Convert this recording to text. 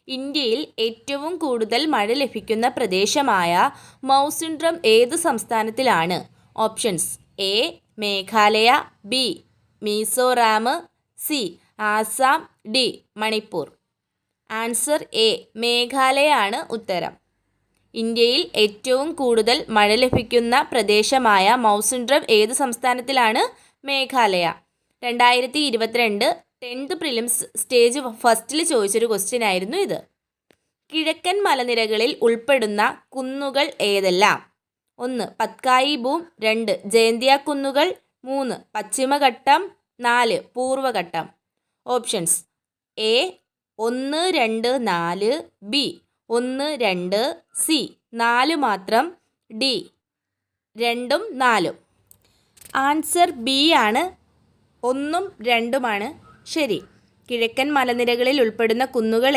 ഇന്ത്യയിൽ ഏറ്റവും കൂടുതൽ മഴ ലഭിക്കുന്ന പ്രദേശമായ മൗസിൻഡ്രം ഏത് സംസ്ഥാനത്തിലാണ്? Options: A Meghalaya, B Mizoram, C Assam, D Manipur. Answer A Meghalaya ആണ് ഉത്തരം. ഇന്ത്യയിൽ ഏറ്റവും കൂടുതൽ മഴ ലഭിക്കുന്ന പ്രദേശമായ മൗസിൻഡ്രം ഏത് സംസ്ഥാനത്തിലാണ്? മേഘാലയ. 2022 10th പ്രിലിംസ് സ്റ്റേജ് ഫസ്റ്റിൽ ചോദിച്ചൊരു ക്വസ്റ്റ്യൻ ആയിരുന്നു ഇത്. കിഴക്കൻ മലനിരകളിൽ ഉൾപ്പെടുന്ന കുന്നുകൾ ഏതെല്ലാം? 1 പത്കായി ബൂം, 2 ജയന്തിയ കുന്നുകൾ, 3 പശ്ചിമഘട്ടം, 4 പൂർവഘട്ടം. ഓപ്ഷൻസ്: എ 1, 2, 4, ബി 1, 2, സി 4 മാത്രം, ഡി 2ഉം 4ഉം. ആൻസർ ബി ആണ്. 1ഉം 2ഉമാണ് ശരി. കിഴക്കൻ മലനിരകളിൽ ഉൾപ്പെടുന്ന കുന്നുകൾ